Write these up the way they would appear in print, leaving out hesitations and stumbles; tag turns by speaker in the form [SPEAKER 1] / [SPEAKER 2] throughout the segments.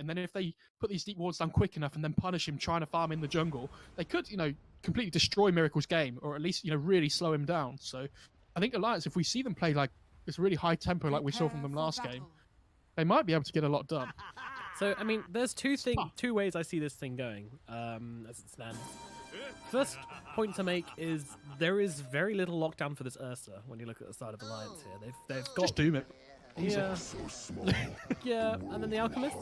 [SPEAKER 1] And then if they put these deep wards down quick enough and then punish him trying to farm in the jungle, they could, completely destroy Miracle's game, or at least, really slow him down. So I think Alliance, if we see them play like this really high tempo like we saw from them last game, they might be able to get a lot done.
[SPEAKER 2] So, I mean, there's two ways I see this thing going as it stands. First point to make is there is very little lockdown for this Ursa when you look at the side of Alliance here. They've got...
[SPEAKER 1] Just doom it.
[SPEAKER 2] Yeah. Yeah, and then the Alchemist?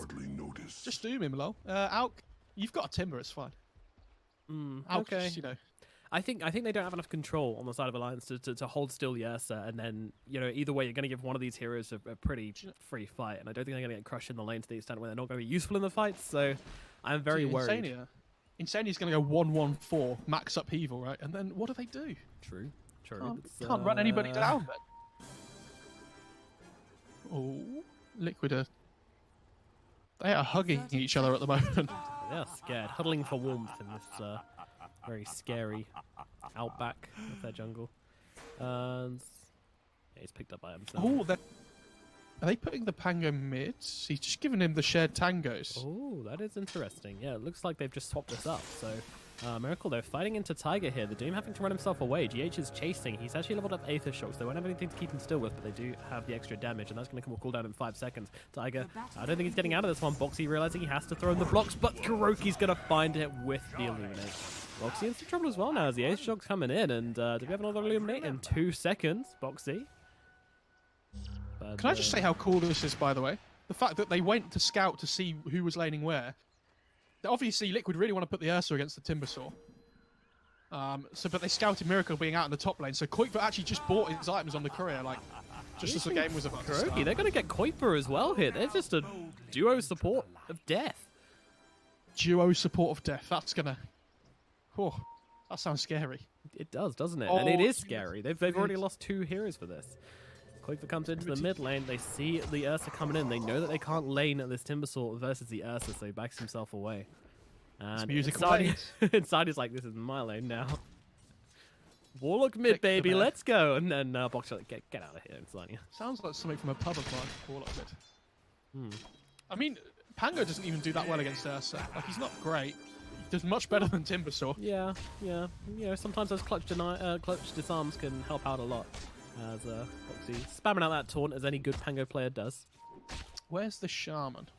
[SPEAKER 1] Just doom him, lol. Alk, you've got a Timber, it's fine. Alk,
[SPEAKER 2] Okay.
[SPEAKER 1] just,
[SPEAKER 2] I think they don't have enough control on the side of Alliance to hold still the Ursa, and then, either way, you're going to give one of these heroes a pretty free fight, and I don't think they're going to get crushed in the lane to the extent where they're not going to be useful in the fights, so I'm very worried.
[SPEAKER 1] Insania's going to go 1-1-4, max upheaval, right? And then what do they do?
[SPEAKER 2] True.
[SPEAKER 1] Can't run anybody down then. Oh, Liquid they are hugging each other at the moment.
[SPEAKER 2] They're scared, huddling for warmth in this very scary outback of their jungle. And yeah, he's picked up by himself.
[SPEAKER 1] Oh, are they putting the Pango mid? He's just giving him the shared tangos.
[SPEAKER 2] Oh, that is interesting. Yeah, it looks like they've just swapped this up. So, Miracle, they're fighting into Tiger here. The Doom having to run himself away. GH is chasing. He's actually leveled up Aether Shocks. They won't have anything to keep him still with, but they do have the extra damage, and that's going to come a cooldown in 5 seconds. Tiger, I don't think he's getting out of this one. Boxy realizing he has to throw in the blocks, but Kuroki's going to find it with the Illuminate. Boxy in some trouble as well now as the Aether Shock's coming in, and do we have another Illuminate in 2 seconds? Boxy. But,
[SPEAKER 1] Can I just say how cool this is, by the way? The fact that they went to scout to see who was laning where. Obviously, Liquid really want to put the Ursa against the Timbersaw. But they scouted Miracle being out in the top lane, so Kuiper actually just bought his items on the courier, just as the game was about to start.
[SPEAKER 2] They're going to get Kuiper as well here. They're just a duo support of death.
[SPEAKER 1] Duo support of death. That's going to... Oh, that sounds scary.
[SPEAKER 2] It does, doesn't it? And it is scary. They've already lost 2 heroes for this. Kuiper comes into the mid lane. They see the Ursa coming in. They know that they can't lane this Timbersaw versus the Ursa, so he backs himself away. And inside is like, this is my lane now. Warlock mid, baby, let's go. And then Boxer, like, get out of here, Insania.
[SPEAKER 1] Sounds like something from a pub of mine, Warlock mid. I mean, Pango doesn't even do that well against Ursa. He's not great. He does much better than Timbersaw.
[SPEAKER 2] Yeah. Sometimes those clutch disarms can help out a lot. As Foxy spamming out that taunt as any good Pango player does.
[SPEAKER 1] Where's the Shaman?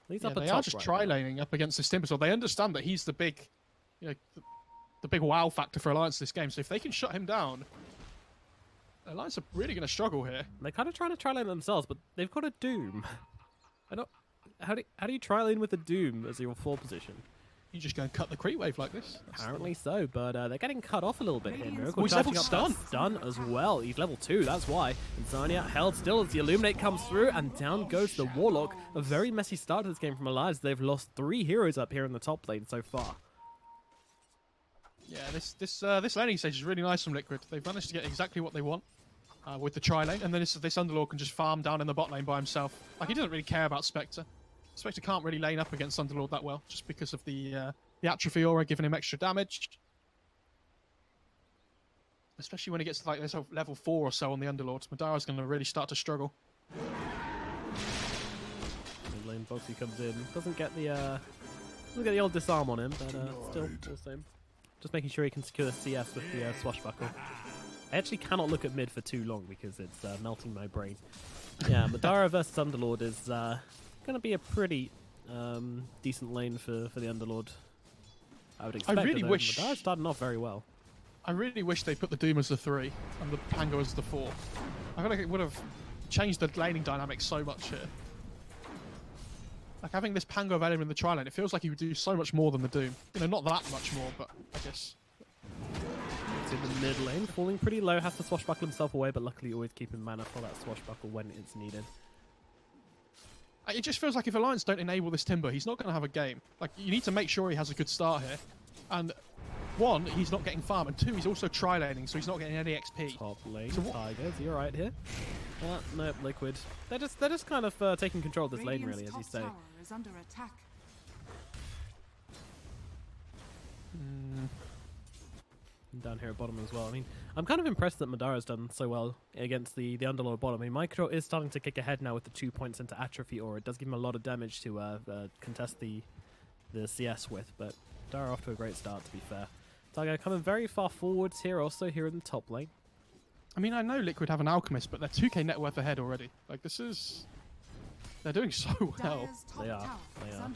[SPEAKER 2] He's
[SPEAKER 1] up they are just tri-laning up against this Timbersaw. They understand that he's the big, the big wow factor for Alliance this game. So if they can shut him down, Alliance are really going to struggle here.
[SPEAKER 2] They're kind of trying to tri-lane themselves, but they've got a Doom. How do you tri-lane with a Doom as your 4 position?
[SPEAKER 1] You just go and cut the creep wave like this?
[SPEAKER 2] Apparently so, but they're getting cut off a little bit here. Miracle
[SPEAKER 1] he's level stun.
[SPEAKER 2] Stun as well. He's level 2, that's why. Insania held still as the Illuminate comes through, and down goes the Warlock. A very messy start to this game from Alliance. They've lost 3 heroes up here in the top lane so far.
[SPEAKER 1] Yeah, this laning stage is really nice from Liquid. They've managed to get exactly what they want with the tri-lane, and then this Underlord can just farm down in the bot lane by himself. He doesn't really care about Spectre. Spectre can't really lane up against Underlord that well, just because of the Atrophy Aura giving him extra damage. Especially when he gets to this level 4 or so on the Underlords. Madara's going to really start to struggle.
[SPEAKER 2] Mid lane Boxy comes in. Doesn't get the old disarm on him, but still the same. Just making sure he can secure the CS with the Swashbuckle. I actually cannot look at mid for too long because it's melting my brain. Yeah, Madara versus Underlord is going to be a pretty decent lane for the Underlord. I would expect.
[SPEAKER 1] I really wish
[SPEAKER 2] Madara's starting off very well.
[SPEAKER 1] I really wish they put the Doom as the 3 and the Pango as the 4. I feel like it would have changed the laning dynamic so much here. Having this Pango available in the tri-lane, it feels like he would do so much more than the Doom. Not that much more, but I guess.
[SPEAKER 2] It's in the mid lane, falling pretty low, has to swashbuckle himself away, but luckily always keeping mana for that swashbuckle when it's needed.
[SPEAKER 1] It just feels like if Alliance don't enable this Timber, he's not going to have a game. You need to make sure he has a good start here. And 1, he's not getting farm, and 2, he's also tri-laning, so he's not getting any XP.
[SPEAKER 2] Top lane, Tiger, is he alright here? Nope, Liquid. They're just kind of taking control of this lane, really, as you say.
[SPEAKER 3] Is under attack.
[SPEAKER 2] down here at bottom as well. I mean, I'm kind of impressed that Madara's done so well against the Underlord bottom. I mean, Micro is starting to kick ahead now with the 2 points into Atrophy Aura. It does give him a lot of damage to contest the CS with, but Madara off to a great start, to be fair. Tiger coming very far forwards here, also here in the top lane.
[SPEAKER 1] I mean, I know Liquid have an Alchemist, but they're 2k net worth ahead already. Like, this is... They're doing so well.
[SPEAKER 2] They are. They are.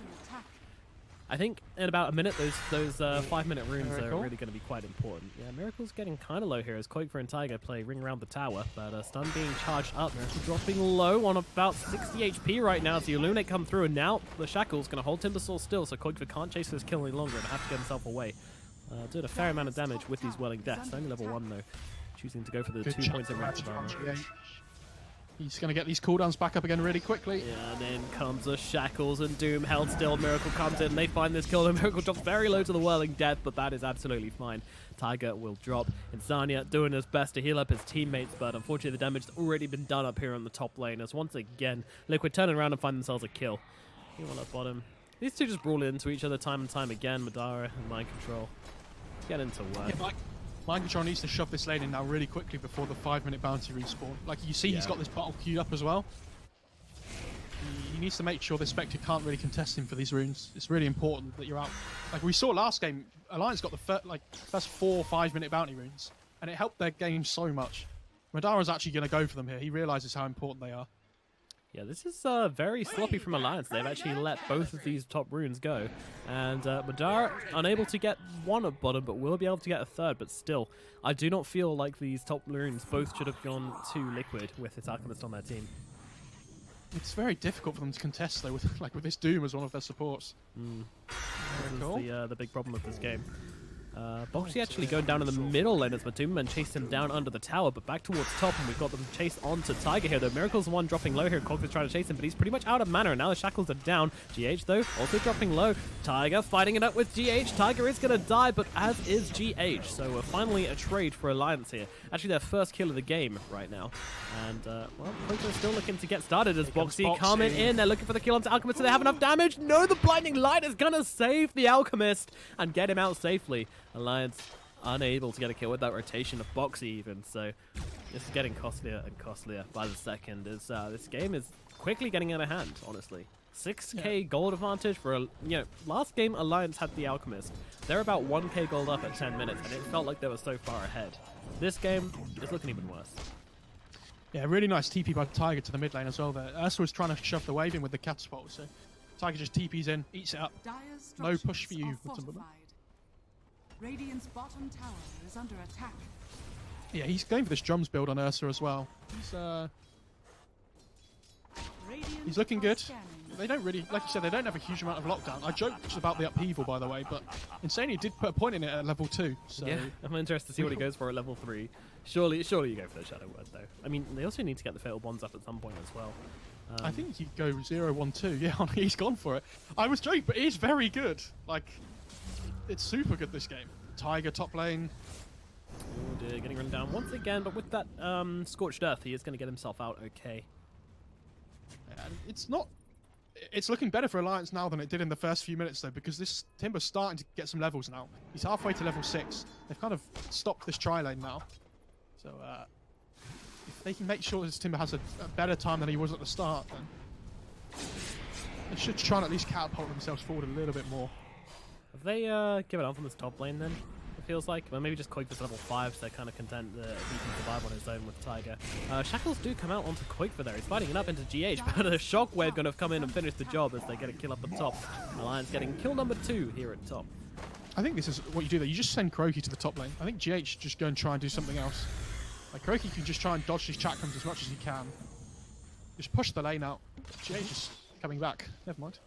[SPEAKER 2] I think in about a minute, those 5-minute runes are really going to be quite important. Yeah, Miracle's getting kind of low here as Qualifier and Tiger play ring around the tower, but stun being charged up. Miracle dropping low on about 60 HP right now as the Illuminate come through, and now the Shackle's going to hold Timbersaw still, so Qualifier can't chase this kill any longer and have to get himself away. Doing a fair amount of damage with these Welling Deaths, only level 1 though. Choosing to go for the 2 points in range.
[SPEAKER 1] He's going to get these cooldowns back up again really quickly.
[SPEAKER 2] Yeah, and then comes the Shackles and Doom held still. Miracle comes in, they find this kill, and Miracle drops very low to the Whirling Death, but that is absolutely fine. Tiger will drop. Insania doing his best to heal up his teammates, but unfortunately the damage has already been done up here on the top lane, as once again, Liquid turning around and find themselves a kill. One up bottom. These two just brawl into each other time and time again. Madara and Mind Control get into work.
[SPEAKER 1] Yeah, Mind Control needs to shove this lane in now really quickly before the 5-minute bounty respawn. Like, you see he's got this bottle queued up as well. He needs to make sure the Spectre can't really contest him for these runes. It's really important that you're out. Like we saw last game, Alliance got the first 4 5-minute bounty runes, and it helped their game so much. Madara's actually going to go for them here. He realizes how important they are.
[SPEAKER 2] Yeah, this is very sloppy from Alliance. They've actually let both of these top runes go. And Madara unable to get one at bottom, but will be able to get a third. But still, I do not feel like these top runes both should have gone to Liquid with its Alchemist on their team.
[SPEAKER 1] It's very difficult for them to contest, though, with this Doom as one of their supports.
[SPEAKER 2] This is the big problem of this game. Boxy actually going down in the middle lane as Matumman chased him down under the tower, but back towards top, and we've got them chased onto Tiger here, though. Miracle's the one dropping low here. Cog is trying to chase him, but he's pretty much out of mana, and now the Shackles are down. GH, though, also dropping low. Tiger fighting it up with GH. Tiger is going to die, but as is GH, so finally a trade for Alliance here. Actually, their first kill of the game right now. And, well, Poker is still looking to get started as Boxy coming in. They're looking for the kill onto Alchemist. Do they have enough damage? No, the Blinding Light is going to save the Alchemist and get him out safely. Alliance unable to get a kill with that rotation of Boxy even, so this is getting costlier and costlier by the second as this game is quickly getting out of hand, honestly. 6k gold advantage for, last game Alliance had the Alchemist. They're about 1k gold up at 10 minutes, and it felt like they were so far ahead. This game is looking even worse.
[SPEAKER 1] Yeah, really nice TP by Tiger to the mid lane as well there. Ursa was trying to shove the wave in with the catapult, so Tiger just TPs in, eats it up. No push for you.
[SPEAKER 3] Radiant's bottom tower is under attack.
[SPEAKER 1] Yeah, he's going for this drums build on Ursa as well. He's looking good. They don't really, like you said, they don't have a huge amount of lockdown. I joked about the upheaval, by the way, but Insania did put a point in it at level 2. So
[SPEAKER 2] yeah, I'm interested to see what he goes for at level 3. Surely you go for the Shadow Word, though. I mean, they also need to get the Fatal Bonds up at some point as well.
[SPEAKER 1] I think he'd go 0-1-2. Yeah, he's gone for it. I was joking, but he's very good. Like, it's super good, this game. Tiger top lane.
[SPEAKER 2] Oh dear, getting run down once again, but with that Scorched Earth, he is going to get himself out okay.
[SPEAKER 1] It's looking better for Alliance now than it did in the first few minutes, though, because this Timber's starting to get some levels now. He's halfway to level 6. They've kind of stopped this tri-lane now. So, if they can make sure this Timber has a better time than he was at the start, then they should try and at least catapult themselves forward a little bit more.
[SPEAKER 2] Have they given up on this top lane, then? It feels like. Well, maybe just Quake for level 5, so they're kind of content that he can survive on his own with Tiger. Shackles do come out onto Quake for there. He's fighting it up into GH, but a Shockwave going to come in and finish the job as they get a kill up at top. Alliance getting kill number 2 here at top.
[SPEAKER 1] I think this is what you do there. You just send Croaky to the top lane. I think GH should just go and try and do something else. Like, Croaky can just try and dodge these chakrams as much as he can. Just push the lane out. GH is coming back. Never mind.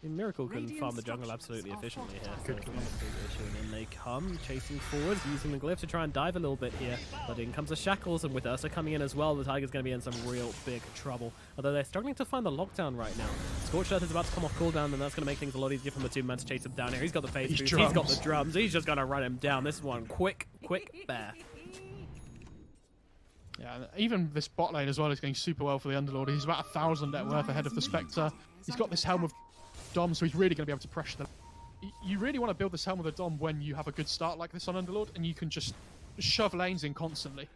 [SPEAKER 2] Miracle can farm the jungle absolutely efficiently here, so it's not a big issue. And then they come chasing forwards, using the glyph to try and dive a little bit here. But in comes the Shackles, and with Ursa coming in as well, the Tiger's going to be in some real big trouble. Although they're struggling to find the lockdown right now. Scorched Earth is about to come off cooldown, and that's going to make things a lot easier for the two men to chase him down here. He's got the phase boost, he's got the drums, he's just going to run him down. This one, quick bear.
[SPEAKER 1] Yeah, and even this bot lane as well is going super well for the Underlord. He's about 1,000 net worth ahead of the Spectre. He's got this Helm of Dom, so he's really going to be able to pressure them. you really want to build this Helm of the Dom when you have a good start like this on Underlord, and you can just shove lanes in constantly.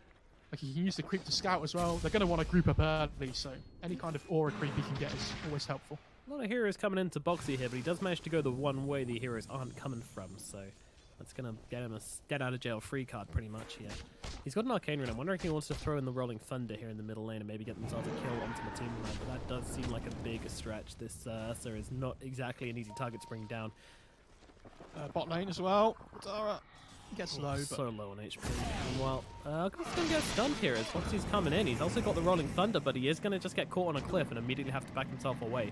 [SPEAKER 1] Like, you can use the creep to scout as well. They're going to want to group up early, so any kind of aura creep you can get is always helpful.
[SPEAKER 2] A lot of heroes coming into Boxy here, but he does manage to go the one way the heroes aren't coming from, so that's going to get him a get out of jail free card pretty much here. He's got an Arcane Rune. I'm wondering if he wants to throw in the Rolling Thunder here in the middle lane and maybe get themselves a kill onto the team line, but that does seem like a big stretch. This Ursa is not exactly an easy target to bring down.
[SPEAKER 1] Bot lane as well. Dara gets low, but
[SPEAKER 2] So low on HP. Meanwhile, Ghost going to get stunned here as Boxy's coming in. He's also got the Rolling Thunder, but he is going to just get caught on a cliff and immediately have to back himself away.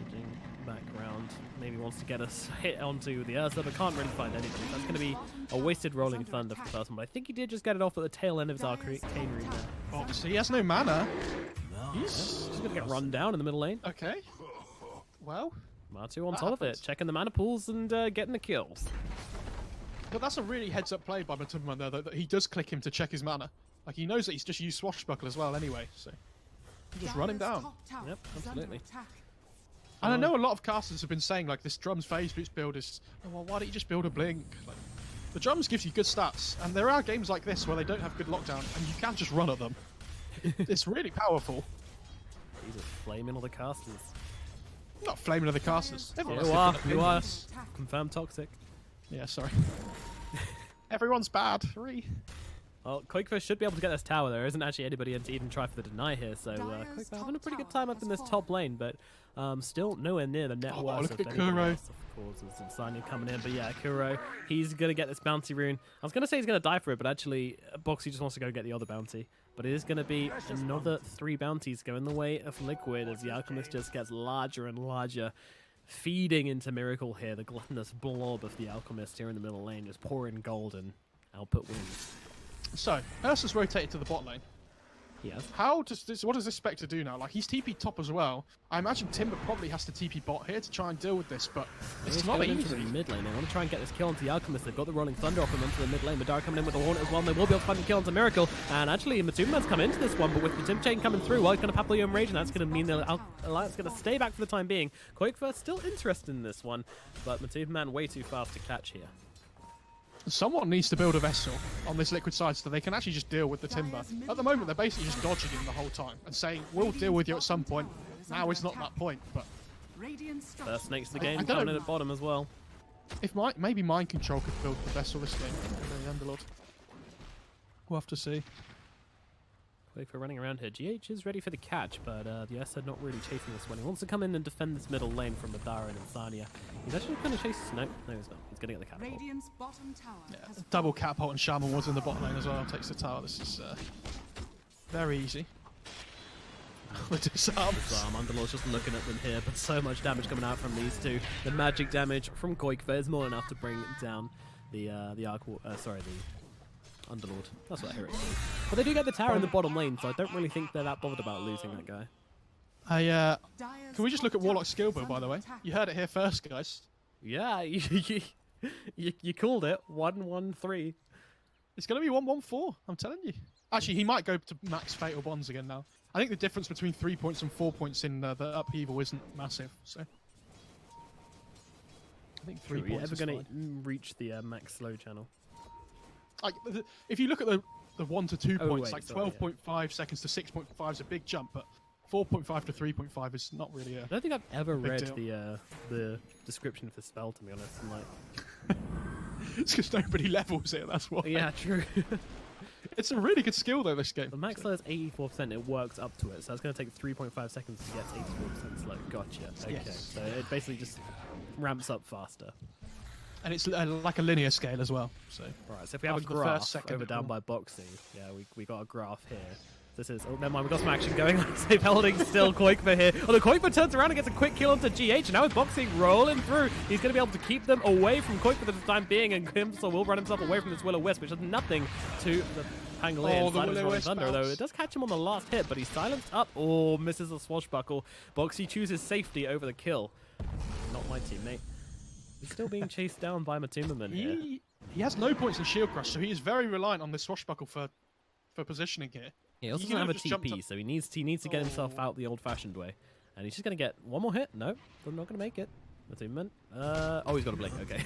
[SPEAKER 2] Changing back around. Maybe wants to get a hit onto the Ursa, but can't really find anything. That's going to be a wasted Rolling Thunder for the first one, but I think he did just get it off at the tail end of his Arcane Rune there.
[SPEAKER 1] Boxy, he has no mana.
[SPEAKER 2] He's going to get run down in the middle lane.
[SPEAKER 1] Okay. Well,
[SPEAKER 2] Matu on
[SPEAKER 1] That
[SPEAKER 2] top of
[SPEAKER 1] happens.
[SPEAKER 2] it, checking the mana pools and getting the kills.
[SPEAKER 1] but that's a really heads-up play by Matumban there, though, that he does click him to check his mana. Like, he knows that he's just used Swashbuckle as well anyway, so you just run him down.
[SPEAKER 2] Yep, absolutely.
[SPEAKER 1] And I know a lot of casters have been saying, like, this drums phase boost build is, oh, well, why don't you just build a blink? Like, the drums gives you good stats, and there are games like this where they don't have good lockdown, and you can just run at them. It's really powerful.
[SPEAKER 2] He's just flaming all the casters.
[SPEAKER 1] Not flaming other casters. Everyone
[SPEAKER 2] You
[SPEAKER 1] has
[SPEAKER 2] are,
[SPEAKER 1] different
[SPEAKER 2] you are.
[SPEAKER 1] opinions.
[SPEAKER 2] Confirmed toxic.
[SPEAKER 1] Yeah, sorry. Everyone's bad. Three.
[SPEAKER 2] Well, Quakefish should be able to get this tower. There isn't actually anybody in to even try for the deny here, so Quakefish having a pretty good time up in this top lane, but still nowhere near the net
[SPEAKER 1] Oh,
[SPEAKER 2] worth
[SPEAKER 1] look
[SPEAKER 2] of
[SPEAKER 1] at
[SPEAKER 2] anybody
[SPEAKER 1] Kuro.
[SPEAKER 2] else, of course, with Insania coming in. But yeah, Kuro, he's going to get this bounty rune. I was going to say he's going to die for it, but actually Boxy just wants to go get the other bounty. But it is going to be another 3 bounties going the way of Liquid as the Alchemist just gets larger and larger, feeding into Miracle here, the gluttonous blob of the Alchemist here in the middle lane, just pouring gold and output wins.
[SPEAKER 1] So, Ursa's rotated to the bot lane.
[SPEAKER 2] Yes.
[SPEAKER 1] How does this? What does this Spectre do now? Like, he's TP top as well. I imagine Timber probably has to TP bot here to try and deal with this, but it's
[SPEAKER 2] He's
[SPEAKER 1] not
[SPEAKER 2] going into
[SPEAKER 1] easy.
[SPEAKER 2] the mid lane. They want to try and get this kill onto the Alchemist. They've got the Rolling Thunder off him into the mid lane. Madara coming in with the Hornet as well. And they will be able to find the kill onto Miracle. And actually, Matumban's come into this one, but with the Tim Chain coming through, well, he's going to Papillon Rage, and that's going to mean the Alliance going to stay back for the time being. Quakefish still interested in this one, but Matumban way too fast to catch here.
[SPEAKER 1] Someone needs to build a vessel on this Liquid side so they can actually just deal with the Timber. At the moment, they're basically just dodging him the whole time and saying, we'll deal with you at some point. Now is not that point, but
[SPEAKER 2] First snakes of the
[SPEAKER 1] I
[SPEAKER 2] game
[SPEAKER 1] don't
[SPEAKER 2] coming
[SPEAKER 1] know.
[SPEAKER 2] in at bottom as well.
[SPEAKER 1] if maybe Mind Control could build the vessel this game, the Underlord. We'll have to see.
[SPEAKER 2] Quakefish running around here. GH is ready for the catch, but the S are not really chasing this one. He wants to come in and defend this middle lane from Madara and Insania. He's actually going to chase... No, he's not. He's going to get the catapult.
[SPEAKER 3] Radiant's bottom tower has
[SPEAKER 1] Double Catapult and Shaman was in the bot lane as well. Takes the tower. This is very easy. The disarms.
[SPEAKER 2] Underlord's just looking at them here, but so much damage coming out from these two. The magic damage from Quakefish is more than enough to bring down the Underlord. That's what I hear it. But they do get the tower in the bottom lane, so I don't really think they're that bothered about losing that guy.
[SPEAKER 1] Can we just look at Warlock's skill build, by the way? You heard it here first, guys.
[SPEAKER 2] Yeah, you called it. 1-1-3.
[SPEAKER 1] It's going to be 1-1-4, I'm telling you. Actually, he might go to max Fatal Bonds again now. I think the difference between 3 points and 4 points in the upheaval isn't massive, so... I think 3
[SPEAKER 2] Are you
[SPEAKER 1] points
[SPEAKER 2] ever
[SPEAKER 1] is
[SPEAKER 2] going
[SPEAKER 1] fine.
[SPEAKER 2] to reach the max slow channel?
[SPEAKER 1] Like, if you look at the 1 to 2
[SPEAKER 2] Oh,
[SPEAKER 1] points,
[SPEAKER 2] wait,
[SPEAKER 1] like
[SPEAKER 2] sorry,
[SPEAKER 1] 12.5 seconds to 6.5 is a big jump, but 4.5 to 3.5 is not really a...
[SPEAKER 2] I don't think I've ever
[SPEAKER 1] Big
[SPEAKER 2] read
[SPEAKER 1] deal.
[SPEAKER 2] the description for the spell, to be honest. I'm like,
[SPEAKER 1] It's because nobody levels it, that's why.
[SPEAKER 2] yeah, true.
[SPEAKER 1] It's a really good skill, though, this game.
[SPEAKER 2] The max slow is 84%. It works up to it, so it's going to take 3.5 seconds to get 84% slow. Gotcha. Okay,
[SPEAKER 1] Yes.
[SPEAKER 2] so it basically just ramps up faster.
[SPEAKER 1] And it's like a linear scale as well, so...
[SPEAKER 2] Right, so if we have a
[SPEAKER 1] After the first
[SPEAKER 2] graph
[SPEAKER 1] second,
[SPEAKER 2] over
[SPEAKER 1] it
[SPEAKER 2] down
[SPEAKER 1] will-
[SPEAKER 2] by boxing, yeah, we got a graph here. This is, oh, never mind, we got some action going on. Safe holding still Quakefish here. Oh, the Quakefish turns around and gets a quick kill onto GH, and now with boxing rolling through, he's going to be able to keep them away from Quakefish for the time being, and Crimson will run himself away from this Will-O-Wisp, which does nothing to the Pangolier
[SPEAKER 1] Oh,
[SPEAKER 2] inside
[SPEAKER 1] the
[SPEAKER 2] of his Rolling
[SPEAKER 1] Will-O-Wisp
[SPEAKER 2] Thunder, though
[SPEAKER 1] bounce.
[SPEAKER 2] it does catch him on the last hit, but he's silenced up. Oh, misses a swashbuckle. Boxy chooses safety over the kill. Not my teammate. He's still being chased down by Matumban here.
[SPEAKER 1] He has no points in Shield Crush, so he is very reliant on this swashbuckle for positioning here.
[SPEAKER 2] He also
[SPEAKER 1] He
[SPEAKER 2] doesn't have a
[SPEAKER 1] could've just jumped
[SPEAKER 2] TP,
[SPEAKER 1] up-
[SPEAKER 2] so he needs to get himself
[SPEAKER 1] Oh.
[SPEAKER 2] out the old-fashioned way. And he's just going to get one more hit. No, they're not going to make it. Attunement. Oh, he's got a blink. Okay.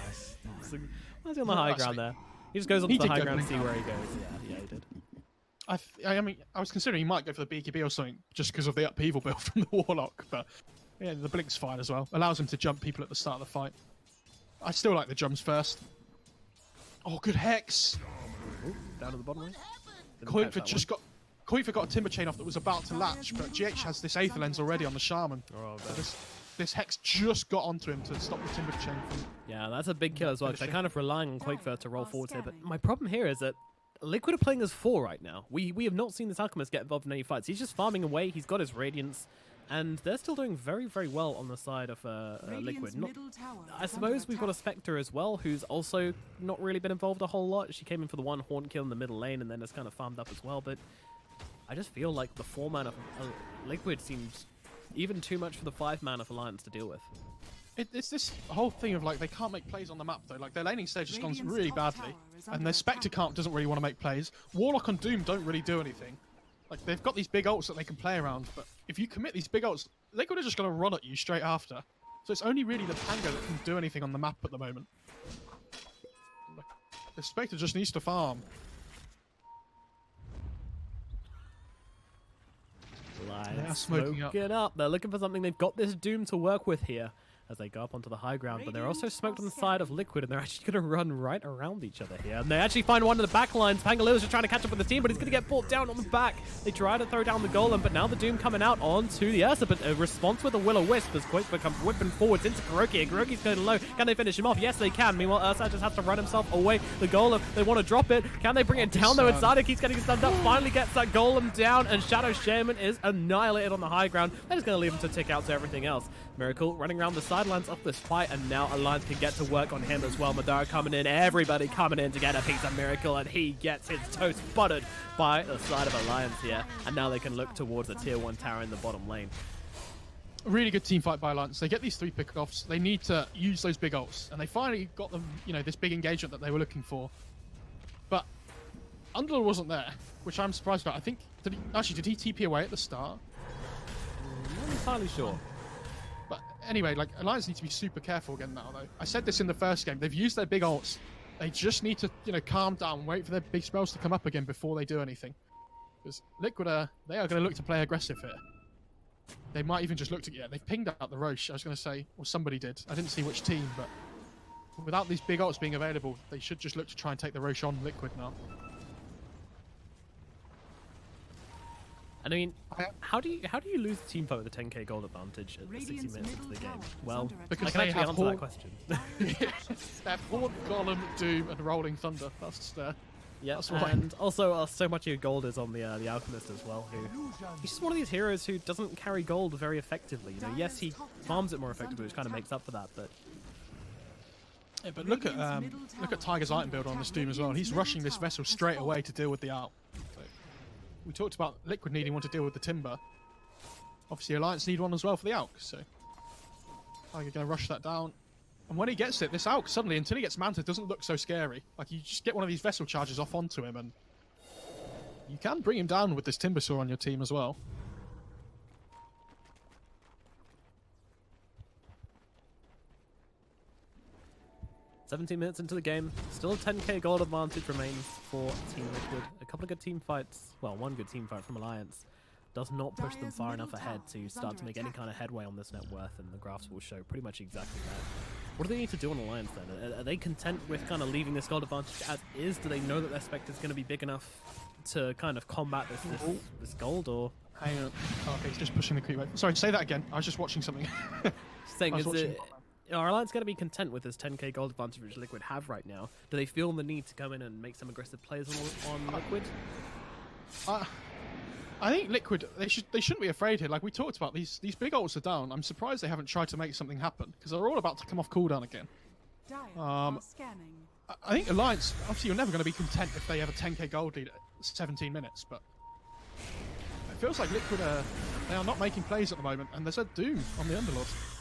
[SPEAKER 2] So, why is he on the
[SPEAKER 1] No,
[SPEAKER 2] high
[SPEAKER 1] that's
[SPEAKER 2] ground
[SPEAKER 1] it.
[SPEAKER 2] there? He just goes onto
[SPEAKER 1] He
[SPEAKER 2] the
[SPEAKER 1] did
[SPEAKER 2] high
[SPEAKER 1] go
[SPEAKER 2] ground to
[SPEAKER 1] blink.
[SPEAKER 2] see where he goes. Yeah, he did.
[SPEAKER 1] I mean, I was considering he might go for the BKB or something just because of the upheaval build from the Warlock, but yeah, the blink's fine as well. Allows him to jump people at the start of the fight. I still like the jumps first. Oh, good hex!
[SPEAKER 2] Ooh, down to the bottom lane. Didn't catch
[SPEAKER 1] Qualifier
[SPEAKER 2] that
[SPEAKER 1] just got. Qualifier got a timber chain off that was about to latch, but GH has this Aether Lens already on the Shaman.
[SPEAKER 2] one.
[SPEAKER 1] So this hex just got onto him to stop the timber chain from.
[SPEAKER 2] Yeah, that's a big kill as well, because they're kind of relying on Quakefer to roll forward here. But
[SPEAKER 3] Scanning.
[SPEAKER 2] my problem here is that Liquid are playing as 4 right now. We have not seen this Alchemist get involved in any fights. He's just farming away. He's got his Radiance, and they're still doing very, very well on the side of Liquid. Not, I suppose we've got a Spectre as well, who's also not really been involved a whole lot. She came in for the one Haunt kill in the middle lane, and then has kind of farmed up as well. But I just feel like the 4-man of Liquid seems even too much for the 5-man of Alliance to deal with.
[SPEAKER 1] It's this whole thing of like they can't make plays on the map though. Like their laning stage has gone really badly, and their Spectre camp doesn't really want to make plays. Warlock and Doom don't really do anything. Like they've got these big ults that they can play around, but if you commit these big ults, Liquid are just going to run at you straight after. So it's only really the Pango that can do anything on the map at the moment. Like, the Spectre just needs to farm.
[SPEAKER 2] Lions
[SPEAKER 1] smoking up.
[SPEAKER 2] smoking up. They're looking for something. They've got this Doom to work with here as they go up onto the high ground, but they're also smoked on the side of Liquid, and they're actually going to run right around each other here. And they actually find one of the back lines. Pangoliers are trying to catch up with the team, but he's going to get brought down on the back. They try to throw down the Golem, but now the Doom coming out onto the Ursa, but a response with a Will-O-Wisp as Quakefer comes whipping forwards into Kuroki, and Kuroki's going low. Can they finish him off? Yes, they can. Meanwhile, Ursa just has to run himself away. The Golem, they want to drop it. Can they bring it down, though? And Zadok keeps getting stunned up, finally gets that Golem down, and Shadow Shaman is annihilated on the high ground. They're just going to leave him to tick out to everything else. Miracle running around the sidelines of this fight, and now Alliance can get to work on him as well. Madara coming in, everybody coming in to get a piece of Miracle, and he gets his toast buttered by the side of Alliance here. And now they can look towards the tier 1 tower in the bottom lane.
[SPEAKER 1] A really good team fight by Alliance. They get these 3 pickoffs. They need to use those big ults, and they finally got them. You know, this big engagement that they were looking for. But Underlord wasn't there, which I'm surprised about. I think did he TP away at the start?
[SPEAKER 2] Not entirely sure.
[SPEAKER 1] But anyway, like Alliance need to be super careful again now, though. I said this in the first game. They've used their big ults. They just need to, calm down, wait for their big spells to come up again before they do anything. Because Liquid they are going to look to play aggressive here. They might even just look to they've pinged out the Roche. I was going to say, or somebody did. I didn't see which team, but without these big ults being available, they should just look to try and take the Roche on Liquid now.
[SPEAKER 2] And I mean, how do you lose the team fight with a 10k gold advantage at the 60 minutes into the game? Well,
[SPEAKER 1] because
[SPEAKER 2] I can
[SPEAKER 1] they
[SPEAKER 2] actually
[SPEAKER 1] have
[SPEAKER 2] answer that question.
[SPEAKER 1] They have Horde, Golem, Doom, and Rolling Thunder. That's
[SPEAKER 2] Yeah,
[SPEAKER 1] that's why.
[SPEAKER 2] and also so much of your gold is on the Alchemist as well, who he's just one of these heroes who doesn't carry gold very effectively. You know, yes, he farms it more effectively, which kind of makes up for that, but
[SPEAKER 1] Yeah, but look at Tiger's item build on this Doom as well. He's rushing this vessel straight away to deal with the out. So, we talked about Liquid needing one to deal with the Timber. Obviously, Alliance need one as well for the Alk. So Tiger going to rush that down. And when he gets it, this Alk suddenly, until he gets Manta, doesn't look so scary. Like you just get one of these vessel charges off onto him, and you can bring him down with this Timber Saw on your team as well.
[SPEAKER 2] "17 minutes into the game, still a 10k gold advantage remains for Team Liquid. A couple of good team fights, well, one good team fight from Alliance does not push them far enough ahead to start to make any kind of headway on this net worth, and the graphs will show pretty much exactly that. What do they need to do on Alliance then? Are they content with kind of leaving this gold advantage as is? Do they know that their Spectre is going to be big enough to kind of combat this gold, or?
[SPEAKER 1] Hang on. Oh, okay, he's just pushing the creep wave. Sorry, say that again. I was just watching something.
[SPEAKER 2] Saying,
[SPEAKER 1] I was watching-
[SPEAKER 2] are Alliance going to be content with this 10k gold advantage which Liquid have right now? Do they feel the need to come in and make some aggressive plays on Liquid?
[SPEAKER 1] I think Liquid, they shouldn't be afraid here. Like we talked about, these big ults are down. I'm surprised they haven't tried to make something happen because they're all about to come off cooldown again.
[SPEAKER 3] Scanning.
[SPEAKER 1] I think Alliance, obviously you're never going to be content if they have a 10k gold lead at 17 minutes, but it feels like Liquid they are not making plays at the moment, and there's a Doom on the Underlord.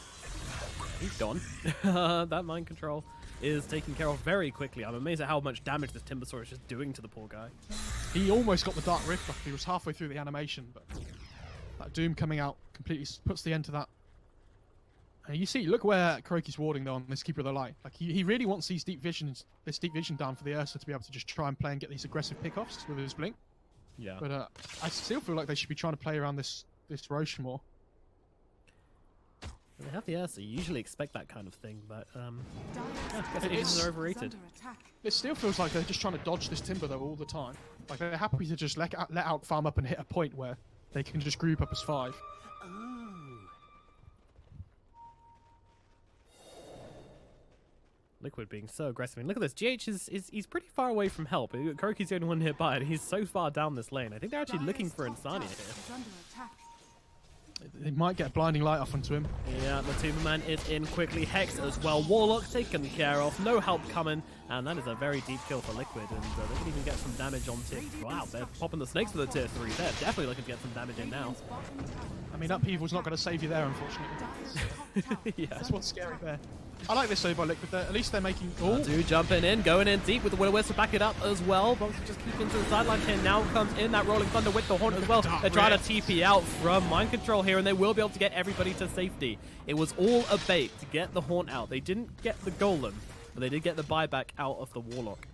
[SPEAKER 2] He's gone. That mind control is taken care of very quickly. I'm amazed at how much damage this Timbersaw is just doing to the poor guy.
[SPEAKER 1] He almost got the Dark Rift off. He was halfway through the animation, but that Doom coming out completely puts the end to that. You see, look where Kuroki's warding though on this Keeper of the Light. Like he really wants this deep vision down for the Ursa to be able to just try and play and get these aggressive pickoffs with his blink.
[SPEAKER 2] Yeah.
[SPEAKER 1] But I still feel like they should be trying to play around this Roche more.
[SPEAKER 2] They have the Ursa. You usually expect that kind of thing, but yeah, I guess
[SPEAKER 1] It's-
[SPEAKER 2] are overrated.
[SPEAKER 1] It still feels like they're just trying to dodge this Timber though all the time. Like they're happy to just let out farm up and hit a point where they can just group up as 5.
[SPEAKER 2] Liquid being so aggressive. I mean, look at this. GH he's pretty far away from help. Kuroki's the only one nearby, and he's so far down this lane. I think they're actually looking for Insania here.
[SPEAKER 1] They might get a blinding light off onto him.
[SPEAKER 2] Yeah, the Superman is in quickly. Hex as well. Warlock taken care of. No help coming. And that is a very deep kill for Liquid. And they can even get some damage on tier. Wow, they're popping the snakes for the tier 3. They're definitely looking to get some damage in now.
[SPEAKER 1] I mean, upheaval's not going to save you there, unfortunately.
[SPEAKER 2] Yeah.
[SPEAKER 1] That's what's scary there. I like this though by Liquid. At least they're making.
[SPEAKER 2] Two jumping in, going in deep with the Will-O-Wisp to back it up as well. Box just keeping to the sideline here. Now comes in that Rolling Thunder with the Haunt as well. They're trying to TP out from Mind Control here, and they will be able to get everybody to safety. It was all a bait to get the Haunt out. They didn't get the Golem, but they did get the buyback out of the Warlock.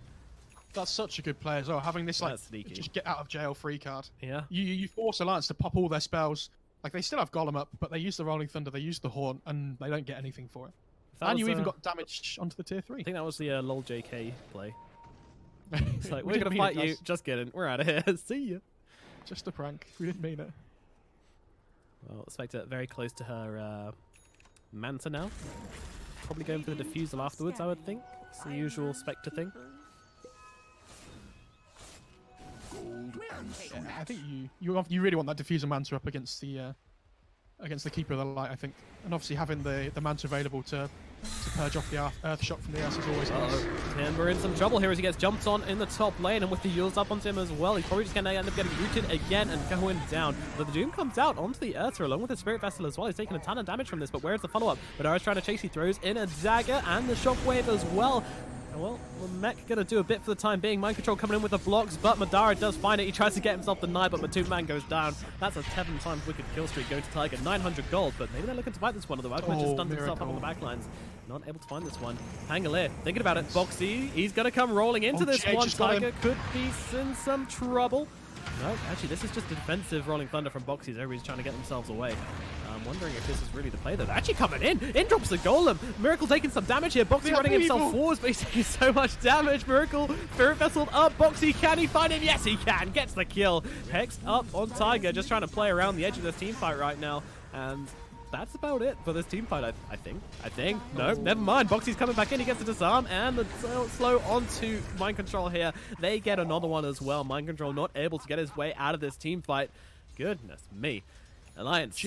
[SPEAKER 1] That's such a good play as well. Having this like
[SPEAKER 2] That's sneaky.
[SPEAKER 1] just get out of jail free card.
[SPEAKER 2] Yeah.
[SPEAKER 1] You force Alliance to pop all their spells. Like they still have Golem up, but they use the Rolling Thunder, they use the Haunt, and they don't get anything for it.
[SPEAKER 2] That
[SPEAKER 1] And
[SPEAKER 2] was,
[SPEAKER 1] you even got damage onto the tier 3.
[SPEAKER 2] I think that was the LOL JK play. It's like,
[SPEAKER 1] We
[SPEAKER 2] we're
[SPEAKER 1] didn't
[SPEAKER 2] going to
[SPEAKER 1] mean
[SPEAKER 2] fight
[SPEAKER 1] it,
[SPEAKER 2] you.
[SPEAKER 1] Daz.
[SPEAKER 2] Just kidding. We're out of here. See ya.
[SPEAKER 1] Just a prank. We didn't mean it.
[SPEAKER 2] Well, Spectre very close to her Manta now. Probably going for the defusal afterwards, I would think. It's the usual Spectre thing.
[SPEAKER 1] Yeah, I think you really want that diffuser Manta up against the Keeper of the Light, I think. And obviously having the Manta available to purge off the Earth Shock from the Earth is always nice.
[SPEAKER 2] Timber in some trouble here as he gets jumped on in the top lane, and with the Yules up onto him as well, he's probably just going to end up getting rooted again and going down. But the Doom comes out onto the Ursa along with the Spirit Vessel as well. He's taking a ton of damage from this, but where's the follow-up? Madara's trying to chase, he throws in a dagger and the Shockwave as well. Well, the mech going to do a bit for the time being. Mind Control coming in with the blocks, but Madara does find it. He tries to get himself denied, but Matube goes down. That's a 7 times wicked kill streak going to Tiger. 900 gold, but maybe they're looking to fight this one. Although Alchemist just stunned himself up on the backlines. Not able to find this one. Pangolier thinking about it. Boxy, he's going to come rolling into this
[SPEAKER 1] GH
[SPEAKER 2] one.
[SPEAKER 1] just got him.
[SPEAKER 2] Tiger could be in some trouble. No, actually, this is just a defensive Rolling Thunder from Boxy. Everybody's trying to get themselves away. I'm wondering if this is really the play. They're actually coming in. In drops the Golem. Miracle taking some damage here. Boxy running himself forwards, but he's taking so much damage. Miracle, Spirit Vessel up. Boxy, can he find him? Yes, he can. Gets the kill. Hex up on Tiger, just trying to play around the edge of this team fight right now. And that's about it for this team fight, I think. No, never mind. Boxy's coming back in. He gets the disarm and the slow onto Mind Control here. They get another one as well. Mind Control not able to get his way out of this team fight. Goodness me. Alliance.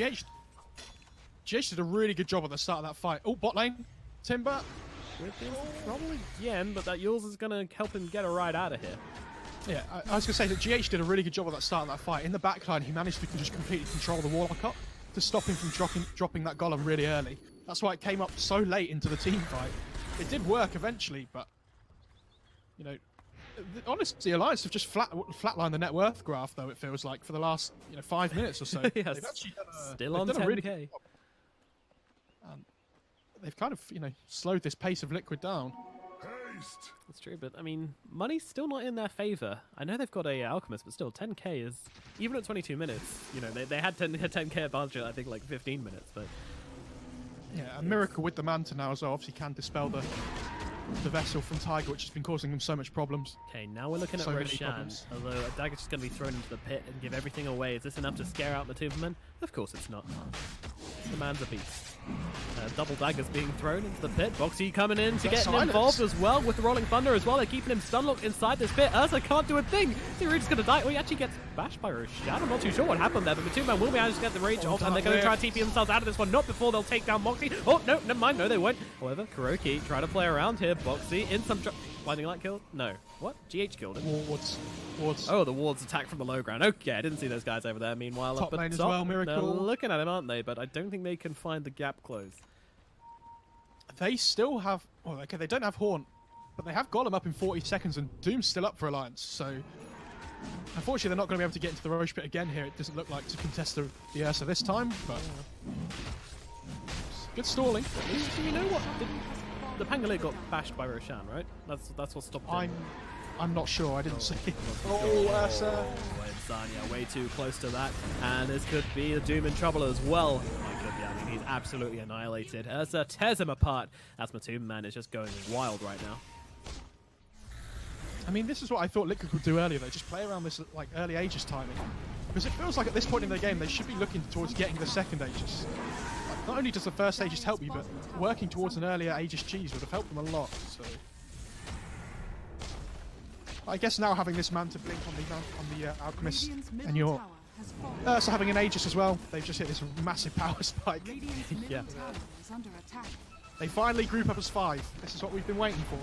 [SPEAKER 1] GH did a really good job at the start of that fight. Oh, bot lane. Timber.
[SPEAKER 2] Trouble again, but that Yules is going to help him get a ride out of here.
[SPEAKER 1] Yeah, I was going to say that GH did a really good job at that start of that fight. In the backline, he managed to just completely control the Warlock up to stop him from dropping that Golem really early. That's why it came up so late into the team fight. It did work eventually, but, you know, honestly, Alliance have just flatlined the net worth graph, though, it feels like, for the last 5 minutes or so.
[SPEAKER 2] Yes.
[SPEAKER 1] They've actually
[SPEAKER 2] Still on
[SPEAKER 1] done a really
[SPEAKER 2] 10k.
[SPEAKER 1] good job. They've kind of, slowed this pace of Liquid down.
[SPEAKER 2] That's true, but I mean, money's still not in their favor. I know they've got a Alchemist, but still, 10k is, even at 22 minutes, they had 10k advantage at, I think, like 15 minutes, but...
[SPEAKER 1] Yeah, a Miracle with the Manta now as well obviously can dispel the Vessel from Tiger, which has been causing them so much problems.
[SPEAKER 2] Okay, now we're looking at
[SPEAKER 1] So many
[SPEAKER 2] Roshan,
[SPEAKER 1] problems.
[SPEAKER 2] although a dagger's just going to be thrown into the pit and give everything away. Is this enough to scare out the Tuberman? Of course it's not. The man's a beast. Double daggers being thrown into the pit. Boxy coming in to get involved as well with the Rolling Thunder as well. They're keeping him stunlocked inside this pit. Ursa can't do a thing. He's going to die. Oh, he actually gets bashed by Roshan. I'm not too sure what happened there, but the Tuberman will manage to get the rage off, and they're going to try to TP themselves out of this one. Not before they'll take down Boxy. Oh, no, never mind. No, they won't. However, Kuroki trying to play around here. Boxy in some... Blinding Light killed? No. What? GH killed him.
[SPEAKER 1] Wards.
[SPEAKER 2] Oh, the wards attack from the low ground. Okay, I didn't see those guys over there. Meanwhile,
[SPEAKER 1] Top
[SPEAKER 2] up
[SPEAKER 1] lane
[SPEAKER 2] at
[SPEAKER 1] as
[SPEAKER 2] top,
[SPEAKER 1] well, Miracle.
[SPEAKER 2] they're looking at him, aren't they? But I don't think they can find the gap closed.
[SPEAKER 1] They still have... Well, okay, they don't have Haunt, but they have Golem up in 40 seconds, and Doom's still up for Alliance, so... Unfortunately, they're not going to be able to get into the Roche pit again here. It doesn't look like to contest the Ursa this time, but... Good stalling.
[SPEAKER 2] Do you know what? The Pangolier got bashed by Roshan, right? That's what stopped him.
[SPEAKER 1] I'm not sure. I didn't see.
[SPEAKER 2] Oh, Insania way too close to that, and this could be the Doom in trouble as well. It could be. I mean, he's absolutely annihilated. Ursa tears him apart. As Matum Man is just going wild right now.
[SPEAKER 1] I mean, this is what I thought Liquid would do earlier. They just play around this like early Aegis timing, because it feels like at this point in the game they should be looking towards getting the second Aegis. Like, not only does the first Aegis help you, but working towards an earlier Aegis cheese would have helped them a lot. So. I guess now having this man to blink on the Alchemist, and you're also having an Aegis as well, they've just hit this massive power spike.
[SPEAKER 2] Yeah.
[SPEAKER 1] They finally group up as 5. This is what we've been waiting for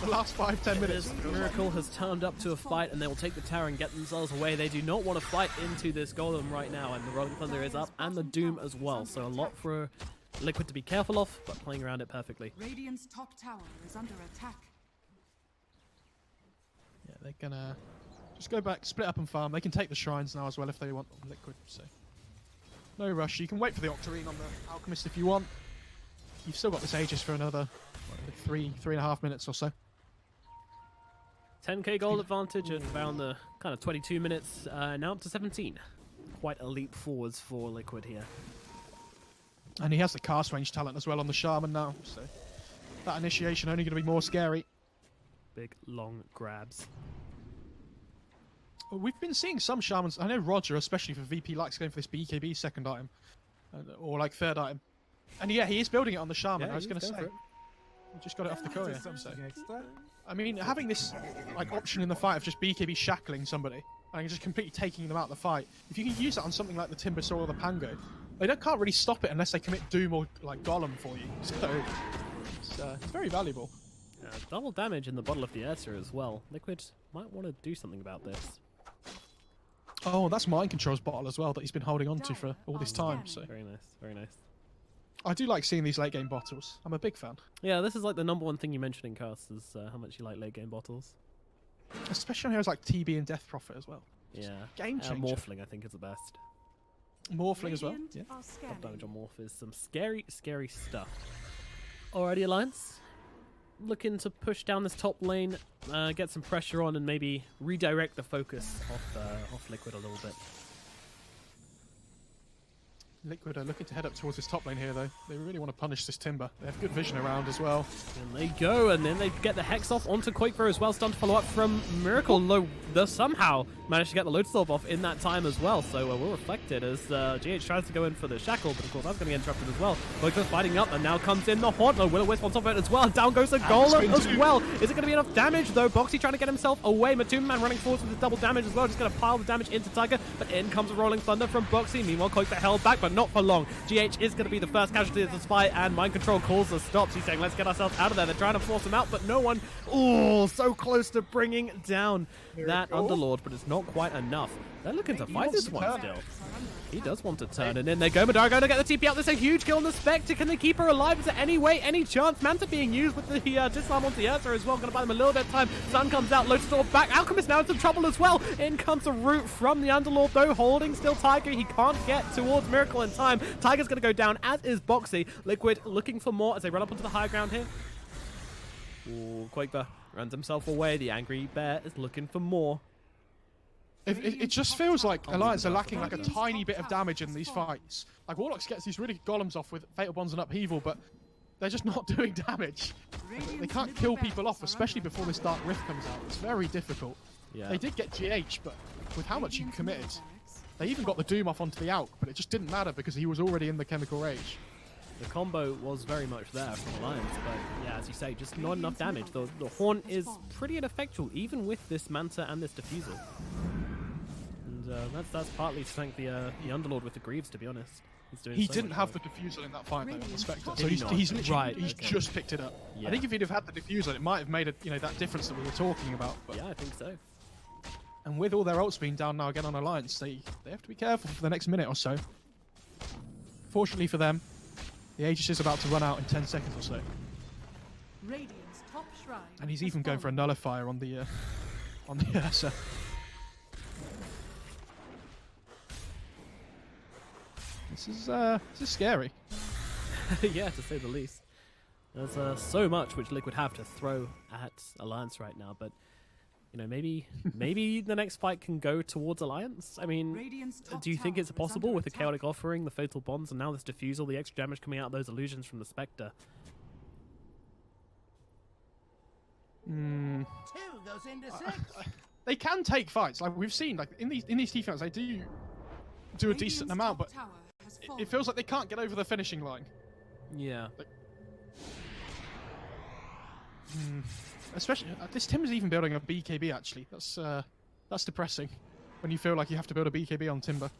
[SPEAKER 1] the last 5-10 minutes.
[SPEAKER 2] Miracle has turned up to a fight, and they will take the tower and get themselves away. They do not want to fight into this golem right now, and the Rolling Thunder is up, and the Doom as well. So a lot for Liquid to be careful of, but playing around it perfectly.
[SPEAKER 3] Radiant's top tower is under attack.
[SPEAKER 1] Yeah, they're gonna just go back, split up and farm. They can take the shrines now as well if they want Liquid. So no rush. You can wait for the Octarine on the Alchemist if you want. You've still got this Aegis for another 3.5 minutes or so.
[SPEAKER 2] 10k gold advantage at around the kind of 22 minutes, now up to 17. Quite a leap forwards for Liquid here.
[SPEAKER 1] And he has the cast range talent as well on the Shaman now, so that initiation only going to be more scary.
[SPEAKER 2] Big, long grabs.
[SPEAKER 1] We've been seeing some Shamans, I know Roger, especially for VP, likes going for this BKB second item, or like third item. And yeah, he is building it on the Shaman,
[SPEAKER 2] Yeah,
[SPEAKER 1] I was going to say. He just got it off the courier. So. I mean, having this like option in the fight of just BKB shackling somebody, and just completely taking them out of the fight, if you can use that on something like the Timbersaw or the Pango, they can't really stop it unless they commit Doom or like Golem for you. So it's very valuable.
[SPEAKER 2] Double damage in the bottle of the Ursa as well. Liquid might want to do something about this.
[SPEAKER 1] Oh, that's Mind Control's bottle as well that he's been holding on to for all this time. So
[SPEAKER 2] Very nice, very nice.
[SPEAKER 1] I do like seeing these late game bottles. I'm a big fan.
[SPEAKER 2] Yeah, this is like the #1 thing you mentioned in cast is how much you like late game bottles.
[SPEAKER 1] Especially on heroes like TB and Death Prophet as well.
[SPEAKER 2] Yeah.
[SPEAKER 1] Game changer.
[SPEAKER 2] Morphling, I think, is the best.
[SPEAKER 1] Morphling as well. Yeah.
[SPEAKER 2] Top damage on Morph is some scary, scary stuff. Alrighty, Alliance. Looking to push down this top lane, get some pressure on, and maybe redirect the focus off Liquid a little bit.
[SPEAKER 1] Liquid are looking to head up towards this top lane here, though. They really want to punish this Timber. They have good vision around as well.
[SPEAKER 2] And they go, and then they get the Hex off onto Qualifier as well. Stun to follow up from Miracle. They somehow managed to get the Lotus Orb off in that time as well. So we're reflected as GH tries to go in for the Shackle, but of course that's going to get interrupted as well. Qualifier fighting up, and now comes in the Haunt. No, Will-O-Wisp on top of it as well. And down goes the Golem as well. Is it going to be enough damage, though? Boxy trying to get himself away. Matum Man running forward with the double damage as well. Just going to pile the damage into Tiger, but in comes a Rolling Thunder from Boxy. Meanwhile, Qualifier held back, but not for long. GH is going to be the first casualty of the spy, and Mind Control calls the stops. He's saying, let's get ourselves out of there. They're trying to force him out, but no one. Oh, so close to bringing down that Underlord, but it's not quite enough. They're looking to fight this one still. He does want to turn, and in they go. Madara going to get the TP out. There's a huge kill on the Spectre. Can they keep her alive? Is there any way, any chance? Manta being used with the disarm onto the Ursa as well. Going to buy them a little bit of time. Sun comes out. Lotus Orb back. Alchemist now into trouble as well. In comes a root from the Underlord, though, holding still Tiger. He can't get towards Miracle in time. Tiger's going to go down, as is Boxy. Liquid looking for more as they run up onto the high ground here. Ooh, Quakeber runs himself away. The Angry Bear is looking for more.
[SPEAKER 1] It just feels like Alliance are lacking like a tiny bit of damage in these fights. Like Warlocks gets these really good golems off with Fatal Bonds and Upheaval, but they're just not doing damage. They can't kill people off, especially before this Dark Rift comes out. It's very difficult.
[SPEAKER 2] Yeah.
[SPEAKER 1] They did get GH, but with how much you committed, they even got the Doom off onto the Alk, but it just didn't matter because he was already in the Chemical Rage.
[SPEAKER 2] The combo was very much there from Alliance, but yeah, as you say, just not enough damage. The Haunt is pretty ineffectual, even with this Manta and this Diffusal. And that's partly to thank the Underlord with the Greaves, to be honest.
[SPEAKER 1] He didn't have the Diffusal in that fight, though, on the Spectre, so he's literally
[SPEAKER 2] right,
[SPEAKER 1] he's
[SPEAKER 2] okay.
[SPEAKER 1] just picked it up.
[SPEAKER 2] Yeah.
[SPEAKER 1] I think if he'd have had the Diffusal, it might have made that difference that we were talking about. But
[SPEAKER 2] Yeah, I think so.
[SPEAKER 1] and with all their ults being down now again on Alliance, they have to be careful for the next minute or so. Fortunately for them, the Aegis is about to run out in 10 seconds or so.
[SPEAKER 3] Radiant's top shrine
[SPEAKER 1] And he's
[SPEAKER 3] has
[SPEAKER 1] even going for a
[SPEAKER 3] fallen.
[SPEAKER 1] nullifier on the Ursa. This is scary.
[SPEAKER 2] Yeah, to say the least. There's so much which Liquid have to throw at Alliance right now, but you know, maybe the next fight can go towards Alliance. I mean,
[SPEAKER 3] Radiant's top
[SPEAKER 2] do you think
[SPEAKER 3] tower
[SPEAKER 2] it's
[SPEAKER 3] is
[SPEAKER 2] possible
[SPEAKER 3] under
[SPEAKER 2] with the
[SPEAKER 3] attack.
[SPEAKER 2] chaotic offering, the fatal bonds, and now this diffusal, the extra damage coming out of those illusions from the Spectre?
[SPEAKER 1] Hmm.
[SPEAKER 4] 2 goes into 6.
[SPEAKER 1] They can take fights. Like we've seen, like in these team fights, they do a
[SPEAKER 3] Radiant's
[SPEAKER 1] decent amount,
[SPEAKER 3] top
[SPEAKER 1] but
[SPEAKER 3] tower has
[SPEAKER 1] it
[SPEAKER 3] fallen.
[SPEAKER 1] feels like they can't get over the finishing line.
[SPEAKER 2] Yeah.
[SPEAKER 1] Especially this Tim's even building a BKB. Actually, that's depressing. When you feel like you have to build a BKB on Timber.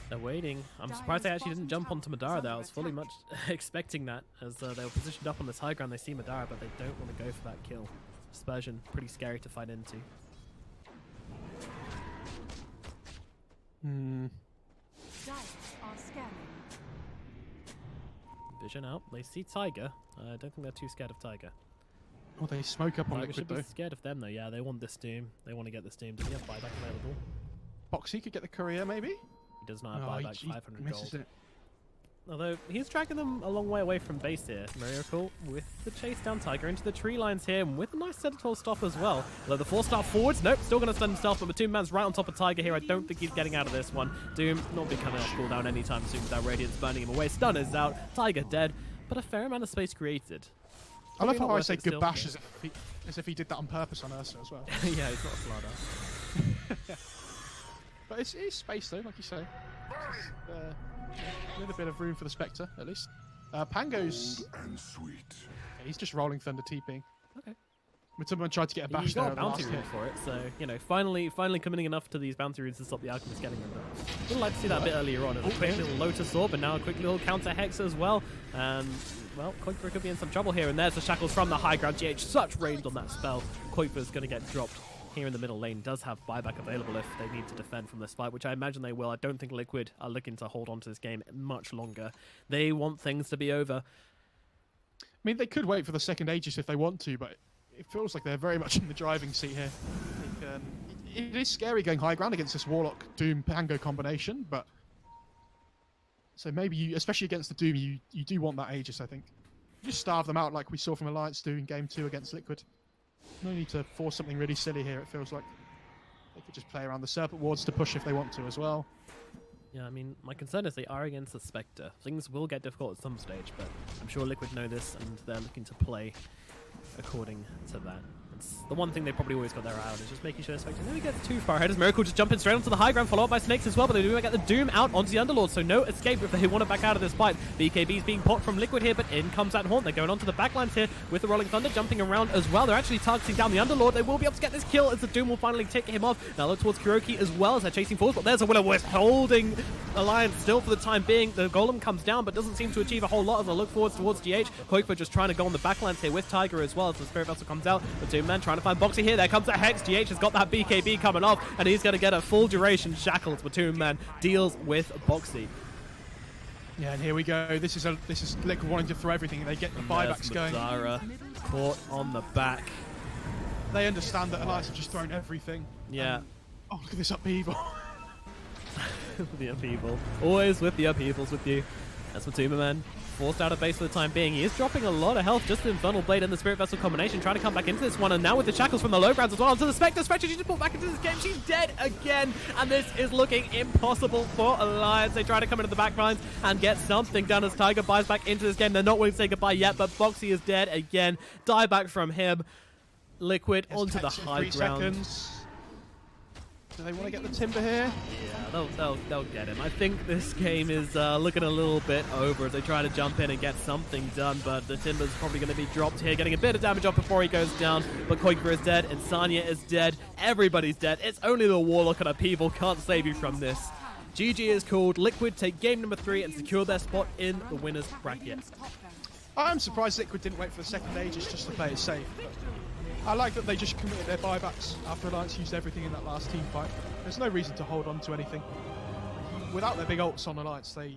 [SPEAKER 2] They're waiting. I'm surprised they actually didn't jump onto Madara there. I was fully much expecting that as they were positioned up on this high ground. They see Madara, but they don't want to go for that kill. Dispersion, pretty scary to fight into.
[SPEAKER 3] Dire are scanning.
[SPEAKER 2] Vision out. They see Tiger. I don't think they're too scared of Tiger.
[SPEAKER 1] Oh, they smoke up on
[SPEAKER 2] We
[SPEAKER 1] Liquid
[SPEAKER 2] should be
[SPEAKER 1] though.
[SPEAKER 2] scared of them though. Yeah, they want this Doom. They want to get this Doom. Does he have buyback available?
[SPEAKER 1] Boxy could get the courier, maybe.
[SPEAKER 2] He does not have buyback. 500
[SPEAKER 1] misses
[SPEAKER 2] gold.
[SPEAKER 1] it.
[SPEAKER 2] Although he's dragging them a long way away from base here. Miracle with the chase down Tiger into the tree lines here, and with a nice Centaur stop as well. Although the 4-star forwards, nope, still going to stun himself, but Batum Man's right on top of Tiger here. I don't think he's getting out of this one. Doom not be coming off cooldown anytime soon with that Radiance burning him away. Stun is out, Tiger dead, but a fair amount of space created.
[SPEAKER 1] I love
[SPEAKER 2] Probably
[SPEAKER 1] how
[SPEAKER 2] not
[SPEAKER 1] I
[SPEAKER 2] worth
[SPEAKER 1] say
[SPEAKER 2] it still,
[SPEAKER 1] good bash
[SPEAKER 2] yeah.
[SPEAKER 1] as if he did that on purpose on Ursa as well.
[SPEAKER 2] Yeah, he's not a slaughter.
[SPEAKER 1] But it's space though, like you say. A little bit of room for the Spectre, at least. Pango's...
[SPEAKER 5] And sweet.
[SPEAKER 1] He's just rolling Thunder TPing.
[SPEAKER 2] Okay.
[SPEAKER 1] Matumban tried to get a bash
[SPEAKER 2] He's
[SPEAKER 1] there.
[SPEAKER 2] got a
[SPEAKER 1] at the
[SPEAKER 2] bounty
[SPEAKER 1] last
[SPEAKER 2] rune
[SPEAKER 1] hit.
[SPEAKER 2] for it, so, you know, finally committing enough to these bounty runes to stop the Alchemist getting them. Would like to see that a bit earlier on. A quick little Lotus Orb, and now a quick little counter Hex as well. Well, Qualifier could be in some trouble here, and there's the shackles from the high ground. GH, such range on that spell. Qualifier is going to get dropped here in the middle lane. Does have buyback available if they need to defend from this fight, which I imagine they will. I don't think Liquid are looking to hold on to this game much longer. They want things to be over.
[SPEAKER 1] I mean, they could wait for the second Aegis if they want to, but it feels like they're very much in the driving seat here. I think, it is scary going high ground against this Warlock Doom Pango combination, but so maybe you, especially against the Doom, you do want that Aegis. I think you just starve them out like we saw from Alliance do in Game 2 against Liquid. No need to force something really silly here. It feels like they could just play around the Serpent Wards to push if they want to as well.
[SPEAKER 2] Yeah, I mean, my concern is they are against the Spectre. Things will get difficult at some stage, but I'm sure Liquid know this, and they're looking to play according to that. It's the one thing they probably always got their eye on, is just making sure Spectre never gets too far ahead. As Miracle just jumping straight onto the high ground, followed up by Snakes as well, but they do get the Doom out onto the Underlord, so no escape if they want to back out of this fight. BKB's being popped from Liquid here, but in comes that Haunt. They're going onto the backlines here with the Rolling Thunder, jumping around as well. They're actually targeting down the Underlord. They will be able to get this kill as the Doom will finally take him off. Now look towards Kuroki as well as they're chasing forward, but there's a Will-O-Wisp holding Alliance still for the time being. The Golem comes down, but doesn't seem to achieve a whole lot as they look forwards towards GH. Quakefoot just trying to go on the backlines here with Tiger as well as the Spirit Vessel comes out. The Doom Man trying to find Boxy here. There comes the Hex. GH has got that BKB coming off, and he's going to get a full duration shackle. The Doom Man deals with Boxy.
[SPEAKER 1] Yeah, and here we go. This is Liquid wanting to throw everything. They get the buybacks going.
[SPEAKER 2] Madara caught on the back.
[SPEAKER 1] They understand that Alliance have just thrown everything.
[SPEAKER 2] Yeah.
[SPEAKER 1] Oh, look at this upheaval.
[SPEAKER 2] The upheaval. Always with the upheavals with you. That's Matuma Man. Forced out of base for the time being. He is dropping a lot of health just in Infernal Blade and the Spirit Vessel combination, trying to come back into this one, and now with the shackles from the low grounds as well onto the Spectre. Spectre, she just pulled back into this game. She's dead again, and this is looking impossible for Alliance. They try to come into the back lines and get something done as Tiger buys back into this game. They're not willing to say goodbye yet, but Boxy is dead again. Die back from him. Liquid onto the high ground.
[SPEAKER 1] Seconds. Do they want to get the Timber here?
[SPEAKER 2] Yeah, they'll get him. I think this game is looking a little bit over as they try to jump in and get something done, but the Timber's probably going to be dropped here, getting a bit of damage off before he goes down. But Koikra is dead, Insania is dead, everybody's dead. It's only the Warlock and Upheaval can't save you from this. GG is called. Liquid take game number 3 and secure their spot in the winner's bracket.
[SPEAKER 1] I'm surprised Liquid didn't wait for the second Aegis just to play it safe. But I like that they just committed their buybacks after Alliance used everything in that last team fight. There's no reason to hold on to anything. Without their big ults on Alliance, they